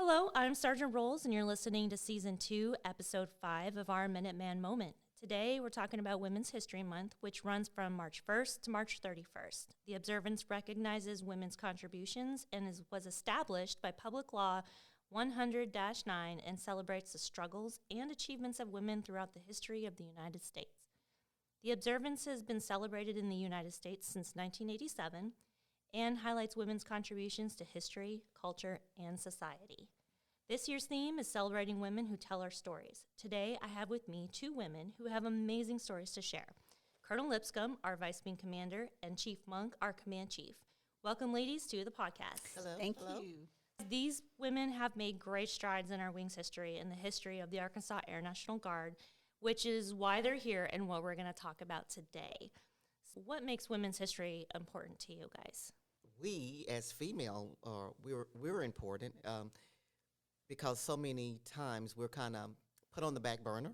Hello, I'm Sergeant Rolls, and you're listening to Season 2, Episode 5 of our Minuteman Moment. Today, we're talking about Women's History Month, which runs from March 1st to March 31st. The observance recognizes women's contributions and was established by Public Law 100-9 and celebrates the struggles and achievements of women throughout the history of the United States. The observance has been celebrated in the United States since 1987 and highlights women's contributions to history, culture, and society. This year's theme is celebrating women who tell our stories. Today, I have with me two women who have amazing stories to share. Colonel Lipscomb, our Vice Wing Commander, and Chief Monk, our Command Chief. Welcome, ladies, to the podcast. Hello. Thank Hello. you. These women have made great strides in our wing's history and the history of the Arkansas Air National Guard, which is why they're here and what we're going to talk about today. So what makes women's history important to you guys? We, as female, we're important because so many times we're kind of put on the back burner.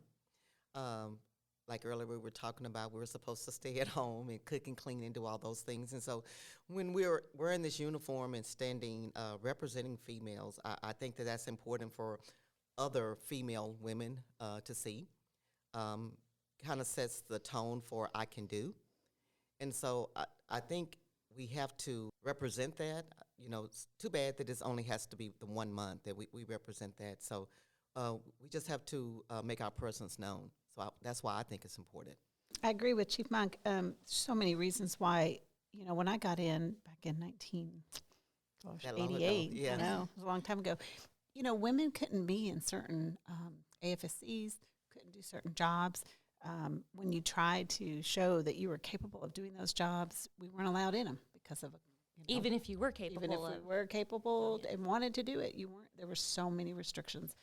Like earlier we were talking about, we're supposed to stay at home and cook and clean and do all those things. And so when we're in this uniform and standing, representing females, I think that that's important for other female women to see. Kind of sets the tone for I can do. And so I think we have to represent that. You know, it's too bad that it only has to be the 1 month that we represent that. So we just have to make our presence known. So that's why I think it's important. I agree with Chief Monk. So many reasons why, you know, when I got in back in 1988, yeah. I know, it was a long time ago, you know, women couldn't be in certain AFSCs, couldn't do certain jobs. When you tried to show that you were capable of doing those jobs, we weren't allowed in them because of, Even if you were capable even if of. we were capable and wanted to do it, you weren't. There were so many restrictions.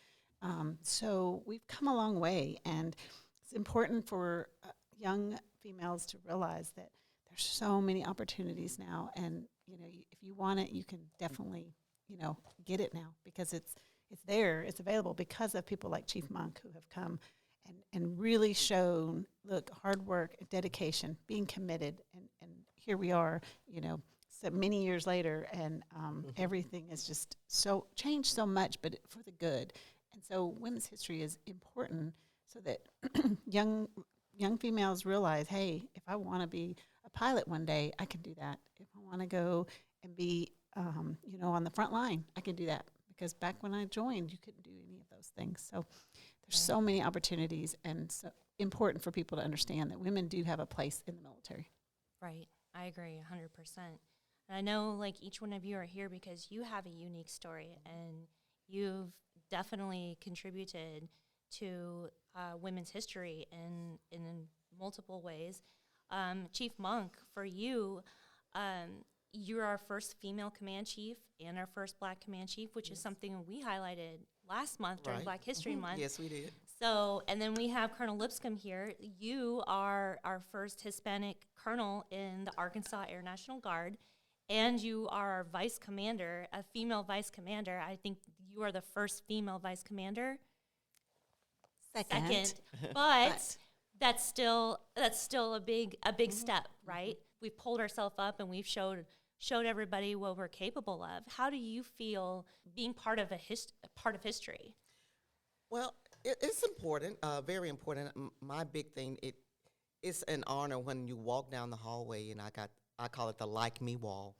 So we've come a long way, and it's important for young females to realize that there's so many opportunities now, and you know, if you want it, you can definitely, you know, get it now because it's there, it's available because of people like Chief Monk who have come and really shown, look, hard work, dedication, being committed, and here we are, you know, so many years later, and everything is just so changed so much, but for the good. And so women's history is important so that young females realize, hey, if I want to be a pilot one day, I can do that. If I want to go and be, you know, on the front line, I can do that. Because back when I joined, you couldn't do any of those things. So there's so many opportunities, and so important for people to understand that women do have a place in the military. Right. I agree 100%. And I know, like, each one of you are here because you have a unique story, and you've definitely contributed to women's history in multiple ways. Chief Monk, for you, you're our first female command chief and our first black command chief, which is something we highlighted last month during Black History Month. Yes, we did. So, and then we have Colonel Lipscomb here. You are our first Hispanic colonel in the Arkansas Air National Guard, and you are our vice commander, a female vice commander. I think you are the first female vice commander. Second. But that's still a big step, right? We've pulled ourselves up and we've showed everybody what we're capable of. How do you feel being part of history? Well, it's important, very important. My big thing, it's an honor when you walk down the hallway, and I call it the like me wall,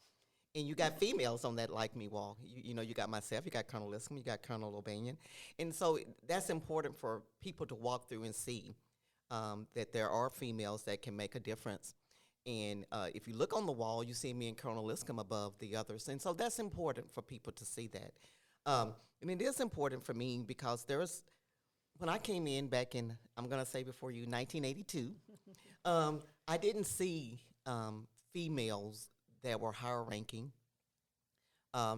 and you got females on that like me wall. You know, you got myself, you got Colonel Lipscomb, you got Colonel O'Banion, and so that's important for people to walk through and see that there are females that can make a difference. And if you look on the wall, you see me and Colonel Lipscomb above the others, and so that's important for people to see that. And it is important for me because when I came in back in, I'm going to say before you, 1982, I didn't see females that were higher ranking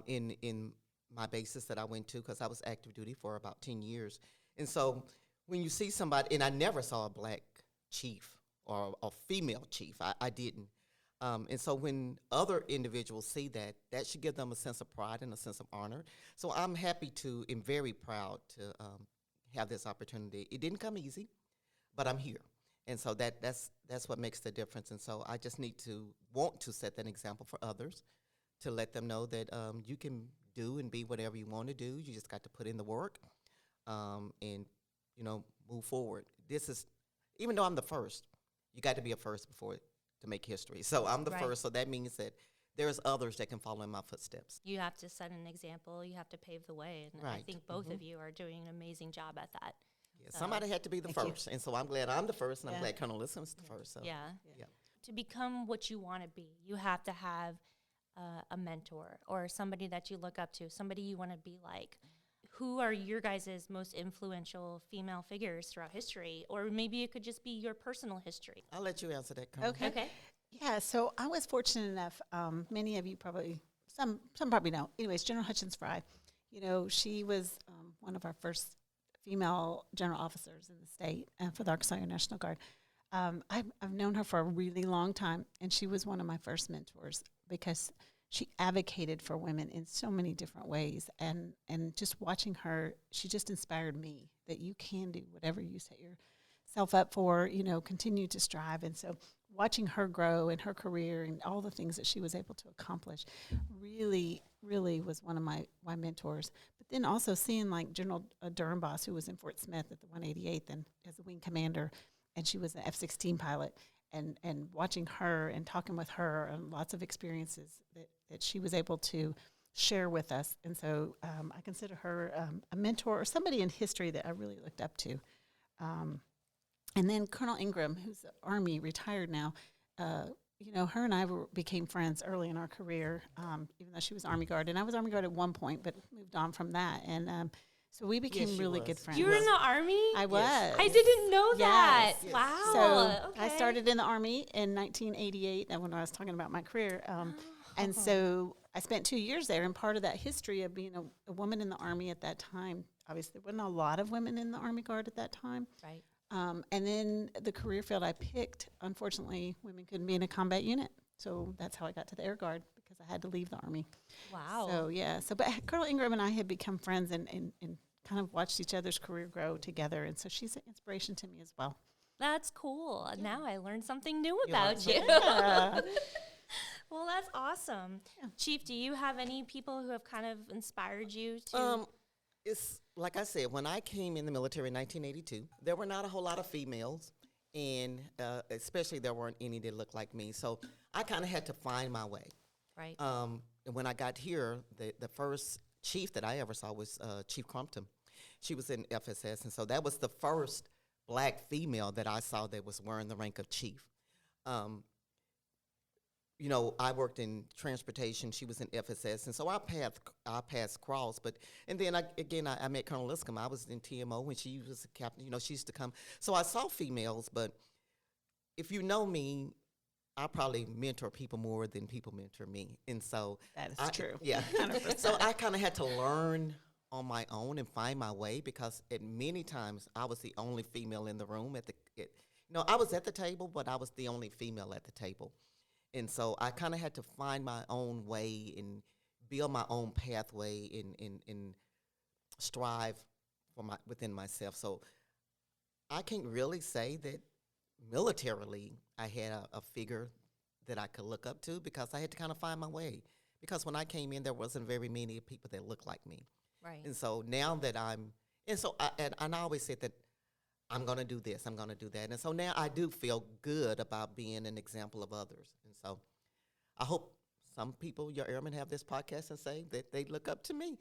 in my bases that I went to because I was active duty for about 10 years. And so when you see somebody, and I never saw a black chief or a female chief, I didn't. And so when other individuals see that, that should give them a sense of pride and a sense of honor. So I'm happy to and very proud to have this opportunity. It didn't come easy, but I'm here. And so that's what makes the difference. And so I just want to set that example for others to let them know that you can do and be whatever you want to do. You just got to put in the work, and move forward. This is, even though I'm the first, you got to be a first before to make history. So I'm the first, so that means that there's others that can follow in my footsteps. You have to set an example. You have to pave the way, and I think both of you are doing an amazing job at that. Yeah, somebody had to be the first, and so I'm glad I'm the first, and I'm glad Colonel Lipscomb's the first. So. Yeah. To become what you want to be, you have to have a mentor or somebody that you look up to, somebody you want to be like. Who are your guys' most influential female figures throughout history? Or maybe it could just be your personal history. I'll let you answer that, Colonel. Okay. Yeah, so I was fortunate enough, many of you probably, some probably know. Anyways, General Hutchins Fry, she was one of our first female general officers in the state for the Arkansas Air National Guard. I've known her for a really long time, and she was one of my first mentors because she advocated for women in so many different ways. And just watching her, she just inspired me that you can do whatever you set yourself up for, continue to strive. And so watching her grow in her career and all the things that she was able to accomplish really, really was one of my mentors. But then also seeing like General Durham-Boss, who was in Fort Smith at the 188th and as a wing commander, and she was an F-16 pilot, and watching her and talking with her and lots of experiences that she was able to share with us. And so I consider her a mentor or somebody in history that I really looked up to. And then Colonel Ingram, who's Army, retired now, her and I became friends early in our career, even though she was Army Guard. And I was Army Guard at one point, but moved on from that. And so we became really good friends. You were in the Army? I was. I didn't know that. Yes. Wow. So okay. I started in the Army in 1988, and when I was talking about my career. And so I spent 2 years there, and part of that history of being a woman in the Army at that time, obviously there wasn't a lot of women in the Army Guard at that time. Right. And then the career field I picked, unfortunately, women couldn't be in a combat unit. So that's how I got to the Air Guard, because I had to leave the Army. Wow. So, yeah. But Colonel Ingram and I had become friends and kind of watched each other's career grow together. And so she's an inspiration to me as well. That's cool. Yeah. Now I learned something new about you. Yeah. Well, that's awesome. Yeah. Chief, do you have any people who have kind of inspired you to? It's like I said, when I came in the military in 1982, there were not a whole lot of females, and especially there weren't any that looked like me. So I kind of had to find my way. Right. And when I got here, the first chief that I ever saw was Chief Crumpton. She was in FSS, and so that was the first black female that I saw that was wearing the rank of chief. I worked in transportation. She was in FSS, and so our paths crossed. And then I met Colonel Lipscomb. I was in TMO when she was a captain. She used to come. So I saw females, but if you know me, I probably mentor people more than people mentor me, and so That is true. Yeah. So I kind of had to learn on my own and find my way, because at many times I was the only female in the room. I was at the table, but I was the only female at the table. And so I kind of had to find my own way and build my own pathway and strive within myself. So I can't really say that militarily I had a figure that I could look up to, because I had to kind of find my way. Because when I came in, there wasn't very many people that looked like me. Right. And so now that I always said that I'm going to do this, I'm going to do that. And so now I do feel good about being an example of others. And so I hope some people, your airmen, have this podcast and say that they look up to me.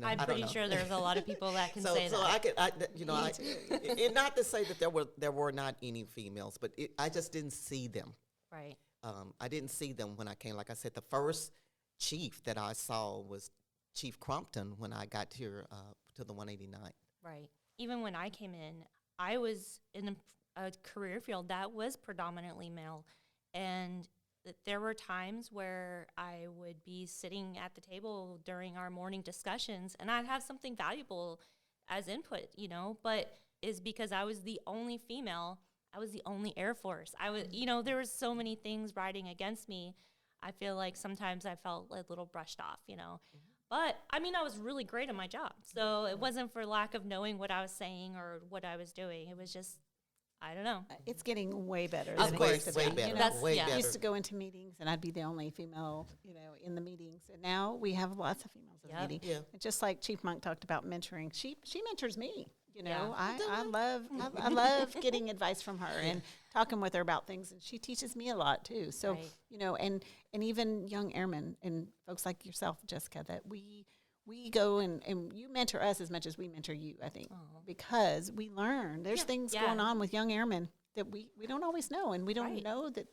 I'm pretty sure there's a lot of people that can say that. So and not to say that there were not any females, but I just didn't see them. Right. I didn't see them when I came. Like I said, the first chief that I saw was Chief Crumpton when I got here to the 189. Right. Even when I came in, I was in a career field that was predominantly male, and there were times where I would be sitting at the table during our morning discussions, and I'd have something valuable as input, but is because I was the only female. I was the only Air Force. There were so many things riding against me. I feel like sometimes I felt a little brushed off, Mm-hmm. But, I was really great at my job. So it wasn't for lack of knowing what I was saying or what I was doing. It was just I don't know. It's getting way better. Of than it course, used to way be. better, You know, That's- way yeah. I better. used to go into meetings and I'd be the only female, in the meetings. And now we have lots of females in the Yep. meeting. Yeah. And just like Chief Monk talked about mentoring, she mentors me. Yeah. I love getting advice from her and talking with her about things, and she teaches me a lot too. So Right. and even young airmen and folks like yourself, Jessica, that we go and you mentor us as much as we mentor you, I think, because we learn. There's things Yeah. going on with young airmen that we don't always know, and we don't Right. know that,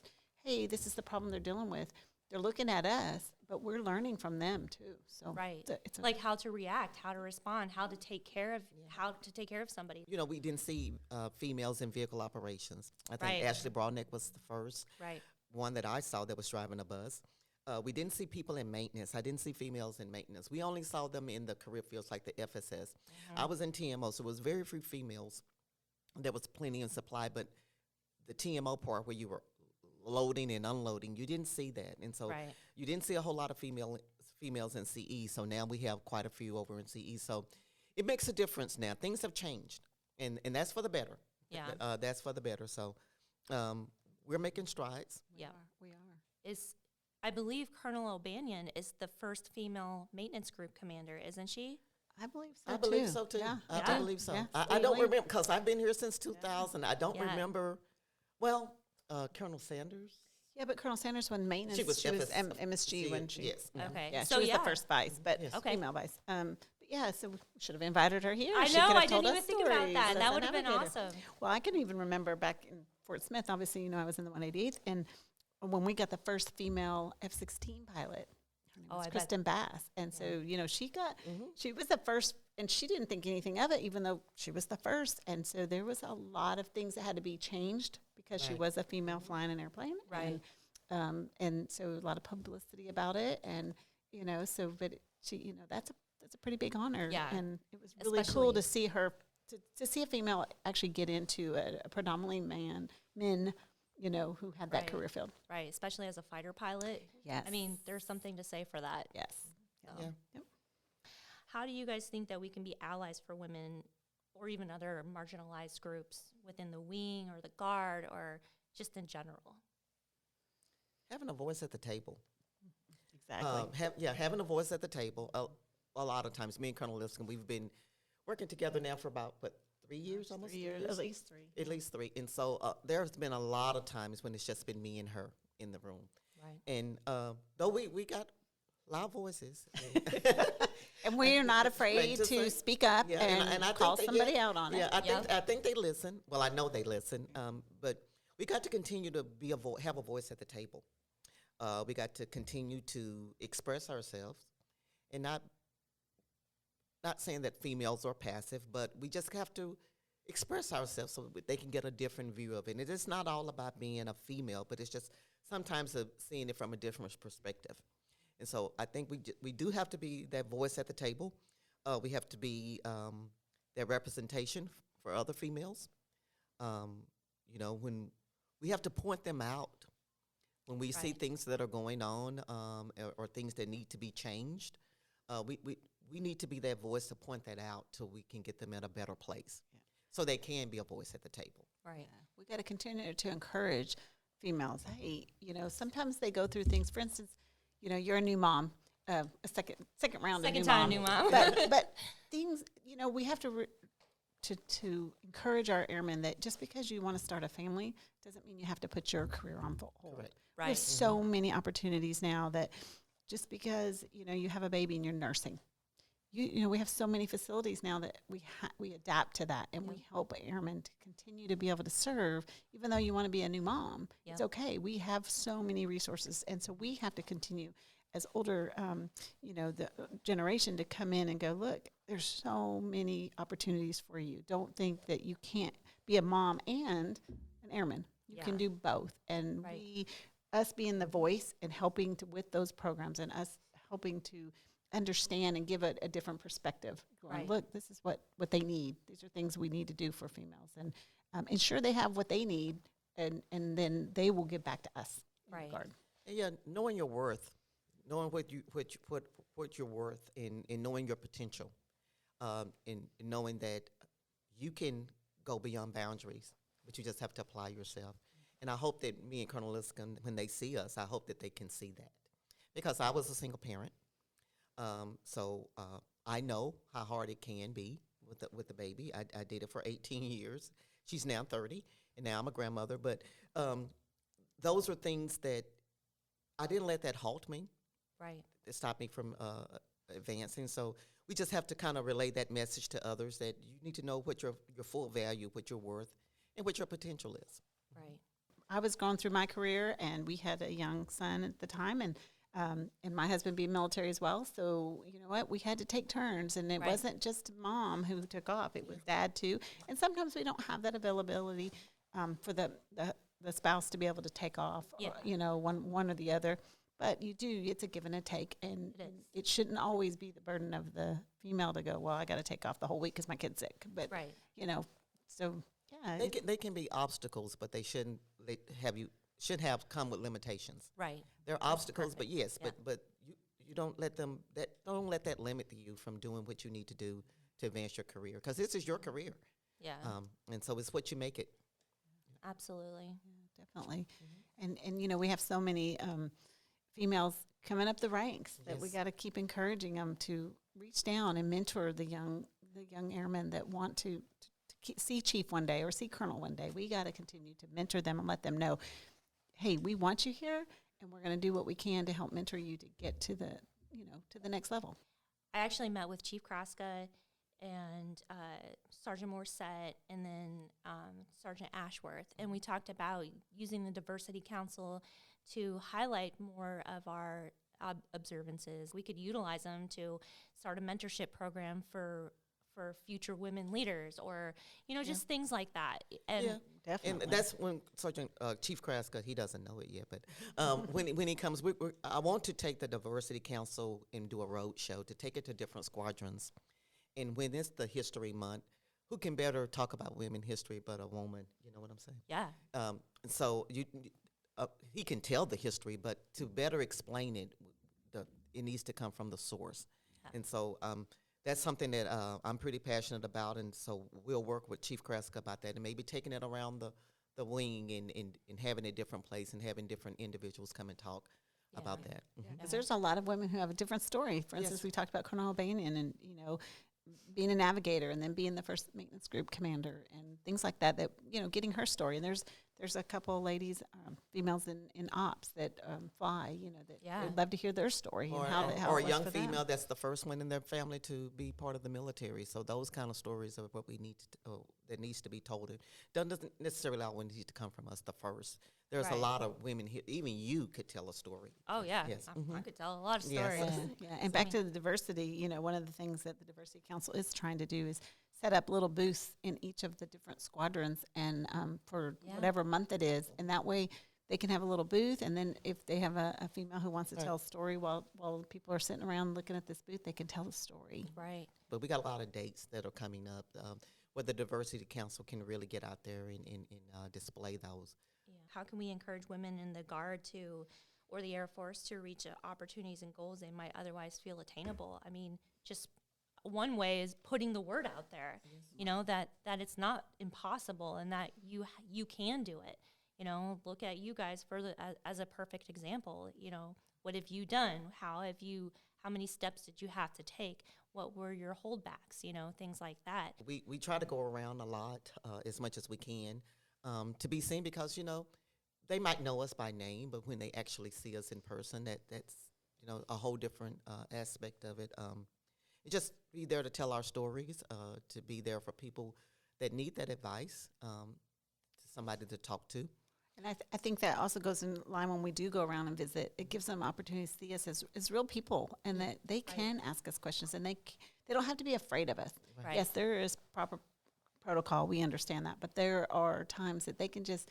hey, this is the problem they're dealing with. They're looking at us, but we're learning from them too. So Right. it's a Like how to react, how to respond, how to take care of somebody. You know, we didn't see females in vehicle operations. I think Right. Ashley Broadneck was the first Right. one that I saw that was driving a bus. We didn't see people in maintenance. I didn't see females in maintenance. We only saw them in the career fields like the FSS. I was in TMO, so it was very few females. There was plenty in supply, but the TMO part where you were loading and unloading, you didn't see that. And so Right. you didn't see a whole lot of females in CE. So now we have quite a few over in CE. So it makes a difference now. Things have changed, and that's for the better. Yeah. That's for the better. So we're making strides. Yeah. we are. I believe Colonel O'Banion is the first female maintenance group commander, isn't she? I believe so. I believe so too. Yeah. I Yeah. believe so. Yeah. I don't Lately. remember because I've been here since 2000. I don't Yeah. remember. Well, Colonel Sanders. Yeah, but Colonel Sanders when maintenance, She was MSG when she. Yes. Mhm. Okay. Yeah, so she was yeah. the first vice, but Yes. Okay. female vice. But yeah, so we should have invited her here. I She know, could have I told didn't even us think about stories that. as That a would have been navigator. awesome. Well, I can even remember back in Fort Smith, obviously, I was in the 188th, and when we got the first female F-16 pilot, her name Oh, was I bet. Kristen Bass. And so, she was the first, and she didn't think anything of it, even though she was the first. And so there was a lot of things that had to be changed because she Right. was a female flying an airplane. Right. And so a lot of publicity about it. And, but she, that's a pretty big honor. Yeah. And it was really cool Especially- to see her, to see a female actually get into a predominantly men, who had that Right. career field. Right. Especially as a fighter pilot. Yes. I mean, there's something to say for that. Yes. So. Yeah. Yep. How do you guys think that we can be allies for women or even other marginalized groups within the wing or the guard or just in general? Having a voice at the table. Exactly. Having a voice at the table. A lot of times, me and Colonel Lipscomb, we've been working together now for about 3 years, almost 3 years, at least 3. At least 3. And so there's been a lot of times when it's just been me and her in the room. Right. And though we got loud voices. And we're not afraid just to like- speak up Yeah, and I think call they somebody get- out on Yeah, it. I think they listen. Well, I know they listen. But we got to continue to be have a voice at the table. We got to continue to express ourselves, and not saying that females are passive, but we just have to express ourselves so that they can get a different view of it. And it's not all about being a female, but it's just sometimes seeing it from a different perspective. And so I think we do have to be that voice at the table. We have to be that representation for other females. When we have to point them out when we see Right. things that are going on or things that need to be changed. We need to be that voice to point that out till we can get them in a better place, so they can be a voice at the table. Right. We got to continue to encourage females. Hey, sometimes they go through things. For instance, you're a new mom, a second round Second of time new new mom. mom. but things, we have to to encourage our airmen that just because you want to start a family doesn't mean you have to put your career on hold. Correct. Right. There's so many opportunities now that just because you have a baby and you're nursing, we have so many facilities now that we adapt to that, and we help airmen to continue to be able to serve, even though you want to be a new mom. Yep. It's okay. We have so many resources, and so we have to continue as older, the generation to come in and go, look, there's so many opportunities for you. Don't think that you can't be a mom and an airman. You can Yeah. do both, and Right. us being the voice and helping with those programs, and us helping to understand and give it a different perspective. Going, Right. look, this is what they need. These are things we need to do for females, and ensure they have what they need, and then they will give back to us. in Right. regard. And yeah, knowing your worth, knowing what you're worth, and knowing your potential, and knowing that you can go beyond boundaries but you just have to apply yourself. And I hope that me and Colonel Lipscomb, when they see us, I hope that they can see that. Because I was a single parent, so I know how hard it can be with the baby. I did it for 18 years. She's now 30, and now I'm a grandmother. But those are things that I didn't let that halt me. Right. It stopped me from advancing. So we just have to kind of relay that message to others that you need to know what your full value, what your worth, and what your potential is. Right. I was going through my career, and we had a young son at the time, and my husband being military as well. So you know what, we had to take turns, and it wasn't just mom who took off; it was dad too. And sometimes we don't have that availability for the spouse to be able to take off, or, you know, one or the other. But you do; it's a give and a take, and it shouldn't always be the burden of the female to go, well, I got to take off the whole week because my kid's sick. But you know, so yeah, they can be obstacles, but they shouldn't should have come with limitations. Right. There are obstacles, but yes, but you don't let them don't let that limit you from doing what you need to do to advance your career, because this is your career. Yeah. And so it's what you make it. Absolutely. Yeah, definitely. And you know, we have so many females coming up the ranks that we got to keep encouraging them to reach down and mentor the young airmen that want to see Chief one day or see Colonel one day. We got to continue to mentor them and let them know, hey, we want you here, and we're going to do what we can to help mentor you to get to the, you know, to the next level. I actually met with Chief Kraska and Sergeant Morset and then Sergeant Ashworth, and we talked about using the Diversity Council to highlight more of our observances. We could utilize them to start a mentorship program for future women leaders, or you know, just things like that. And definitely. And that's when Sergeant Chief Kraska, he doesn't know it yet, but when he comes, I want to take the Diversity Council and do a road show to take it to different squadrons. And when it's the History Month, who can better talk about women history but a woman? You know what I'm saying? Yeah. And so he can tell the history, but to better explain it, it needs to come from the source. Yeah. And so that's something that I'm pretty passionate about, and so we'll work with Chief Kraska about that, and maybe taking it around the wing and having a different place and having different individuals come and talk about that. Because there's a lot of women who have a different story. For instance, we talked about Colonel Albanian and, you know, being a navigator and then being the first maintenance group commander and things like that, you know, getting her story. And there's a couple of ladies, females in ops that fly, you know, that they'd love to hear their story. Or, and how or it a was young for female them. that's the first one in their family to be part of the military. So those kind of stories are what we need that needs to be told. It doesn't necessarily always need to come from us the first. There's a lot of women here. Even you could tell a story. Oh, yeah. Yes. I could tell a lot of stories. Yeah. And back to the diversity, you know, one of the things that the Diversity Council is trying to do is set up little booths in each of the different squadrons and for whatever month it is. And that way they can have a little booth. And then if they have a female who wants to tell a story while people are sitting around looking at this booth, they can tell a story. Right. But we got a lot of dates that are coming up where the Diversity Council can really get out there and display those. Yeah. How can we encourage women in the Guard or the Air Force to reach opportunities and goals they might otherwise feel attainable? I mean, just one way is putting the word out there, you know, that it's not impossible and that you can do it. You know, look at you guys as a perfect example. You know, what have you done? How many steps did you have to take? What were your holdbacks? You know, things like that. We try to go around a lot as much as we can to be seen, because, you know, they might know us by name, but when they actually see us in person, that's, you know, a whole different aspect of it. Just be there to tell our stories, to be there for people that need that advice, somebody to talk to. And I think that also goes in line when we do go around and visit. It gives them opportunities to see us as real people, and that they can ask us questions, and they don't have to be afraid of us. Right. Yes, there is proper protocol. We understand that. But there are times that they can just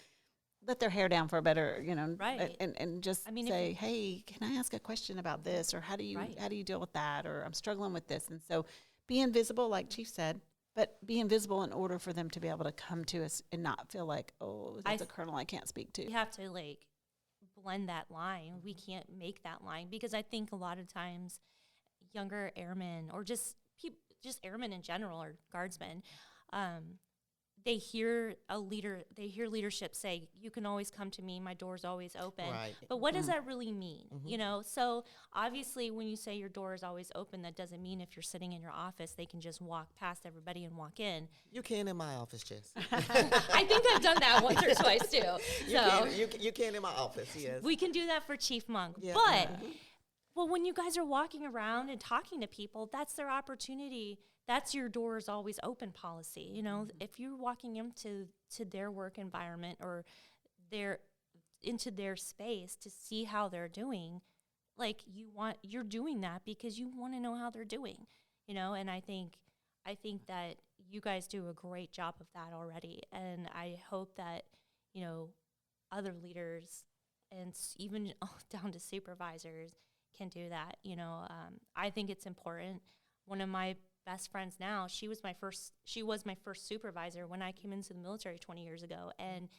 let their hair down for a better, you know, and just say, hey, can I ask a question about this? Or how do you deal with that? Or I'm struggling with this. And so be invisible, like Chief said, but be invisible in order for them to be able to come to us and not feel like, oh, that's a colonel I can't speak to. We have to, like, blend that line. We can't make that line, because I think a lot of times younger airmen or just airmen in general or guardsmen, they hear leadership say, you can always come to me, my door's always open. Right. But what does that really mean? You know, so obviously when you say your door is always open, that doesn't mean if you're sitting in your office, they can just walk past everybody and walk in. You can in my office, Jess. I think I've done that once or twice too. You can in my office, yes. We can do that for Chief Monk. Yeah. But, well, when you guys are walking around and talking to people, that's their opportunity. That's your door is always open policy. You know, if you're walking into their work environment or into their space to see how they're doing, like you're doing that because you want to know how they're doing, you know, and I think that you guys do a great job of that already. And I hope that, you know, other leaders and even down to supervisors can do that. You know, I think it's important. One of my best friends now, she was my first supervisor when I came into the military 20 years ago, and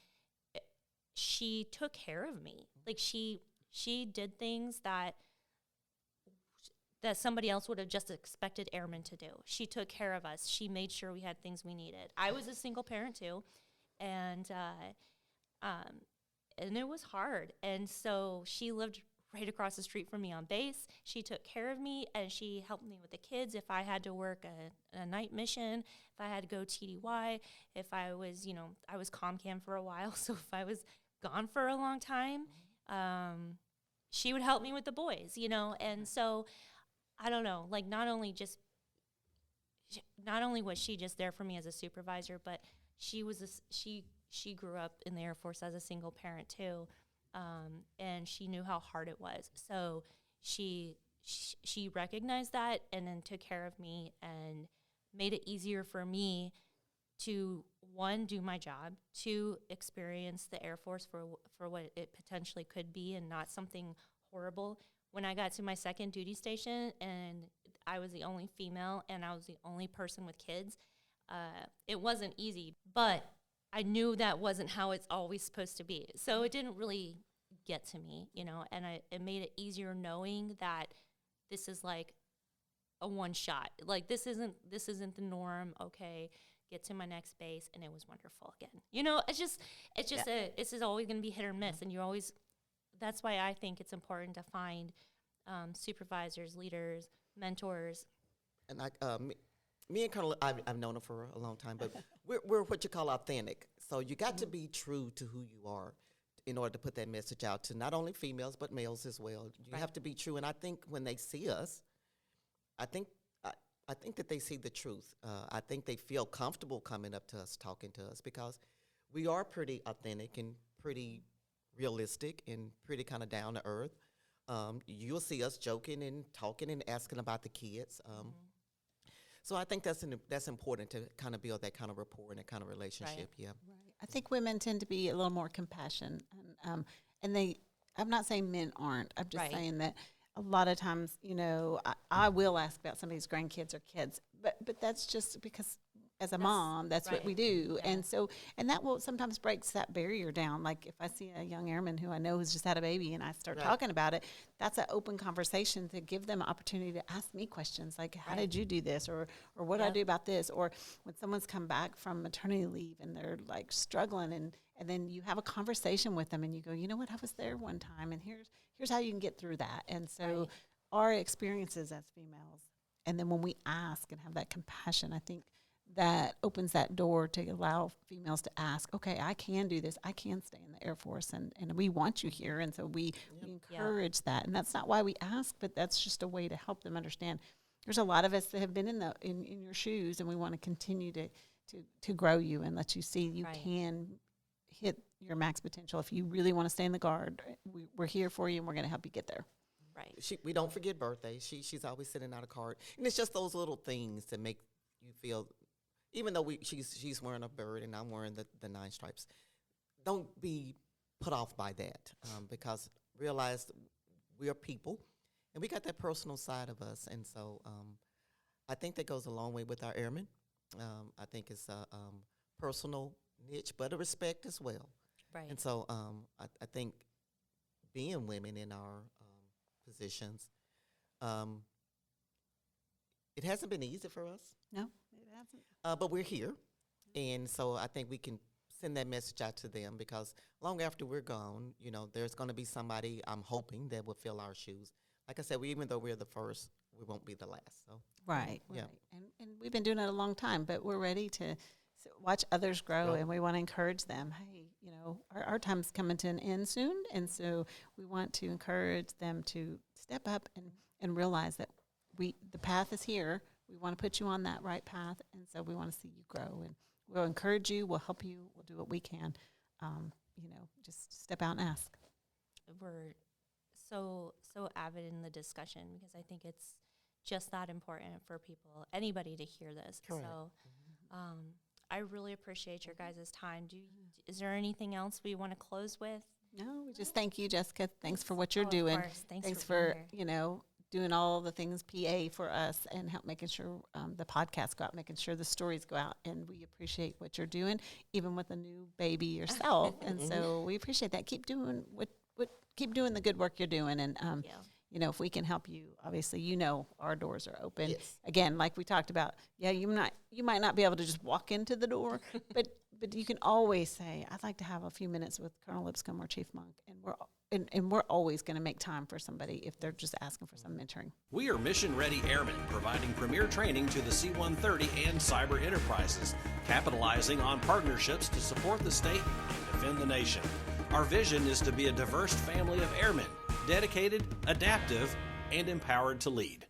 she took care of me. Like she did things that somebody else would have just expected airmen to do. She took care of us. She made sure we had things we needed. I was a single parent too, and it was hard. And so she lived right across the street from me on base. She took care of me, and she helped me with the kids if I had to work a night mission, if I had to go TDY, if I was, you know, I was ComCam for a while, so if I was gone for a long time, she would help me with the boys, you know. And so I don't know, like not only was she just there for me as a supervisor, but she grew up in the Air Force as a single parent too. And she knew how hard it was. So she recognized that and then took care of me and made it easier for me to, one, do my job, two, experience the Air Force for what it potentially could be and not something horrible. When I got to my second duty station and I was the only female and I was the only person with kids, it wasn't easy, but I knew that wasn't how it's always supposed to be. So it didn't really get to me, you know, and it made it easier knowing that this is like a one shot. Like this isn't the norm. Okay, get to my next base, and it was wonderful again. You know, it's just this is always going to be hit or miss, and that's why I think it's important to find supervisors, leaders, mentors. And me and Colonel, I've known her for a long time, but we're what you call authentic. So you got to be true to who you are in order to put that message out to not only females but males as well. You have to be true, and I think when they see us, I think that they see the truth. I think they feel comfortable coming up to us, talking to us, because we are pretty authentic and pretty realistic and pretty kind of down to earth. You'll see us joking and talking and asking about the kids. So I think that's important to kind of build that kind of rapport and that kind of relationship. Right. Yeah. Right. I think women tend to be a little more compassionate, and I'm not saying men aren't. I'm just saying that a lot of times, you know, I will ask about somebody's grandkids or kids, but that's just because as a mom, that's what we do. Yeah. And that will sometimes breaks that barrier down. Like if I see a young airman who I know has just had a baby and I start talking about it, that's an open conversation to give them an opportunity to ask me questions like, how did you do this? Or what do I do about this? Or when someone's come back from maternity leave and they're like struggling and then you have a conversation with them and you go, you know what, I was there one time and here's how you can get through that. And so our experiences as females, and then when we ask and have that compassion, I think that opens that door to allow females to ask, okay, I can do this. I can stay in the Air Force, and we want you here. And so we encourage that. And that's not why we ask, but that's just a way to help them understand. There's a lot of us that have been in your shoes, and we want to continue to grow you and let you see you can hit your max potential. If you really want to stay in the Guard, we're here for you, and we're going to help you get there. Right. We don't forget birthdays. She's always sending out a card. And it's just those little things that make you feel, even though she's wearing a bird and I'm wearing the 9 stripes, don't be put off by that, because realize we are people and we got that personal side of us. And so I think that goes a long way with our airmen. I think it's a personal niche, but a respect as well. Right. And so I think being women in our positions, it hasn't been easy for us. No, it hasn't. But we're here, And so I think we can send that message out to them, because long after we're gone, there's going to be somebody, I'm hoping, that will fill our shoes. Like I said, even though we're the first, we won't be the last. So Right. Yeah. Right. And we've been doing it a long time, but we're ready to watch others grow, Yep. and we want to encourage them. Hey, our time's coming to an end soon, and so we want to encourage them to step up and realize that the path is here. We want to put you on that right path, and so we want to see you grow, and we'll encourage you. We'll help you. We'll do what we can. Just step out and ask. We're so avid in the discussion, because I think it's just that important for anybody to hear this. Correct. So I really appreciate your guys' time. Is there anything else we want to close with? No, we just thank you, Jessica. Thanks for what you're Of doing. course. Thanks for being here. doing all the things PA for us, and help making sure the podcasts go out, making sure the stories go out. And we appreciate what you're doing, even with a new baby yourself. And so we appreciate that. Keep doing keep doing the good work you're doing. And if we can help you, obviously, our doors are open. Yes. Again, like we talked about, you might not be able to just walk into the door, but you can always say, I'd like to have a few minutes with Colonel Lipscomb or Chief Monk, and we're always going to make time for somebody if they're just asking for some mentoring. We are mission-ready airmen, providing premier training to the C-130 and cyber enterprises, capitalizing on partnerships to support the state and defend the nation. Our vision is to be a diverse family of airmen, dedicated, adaptive, and empowered to lead.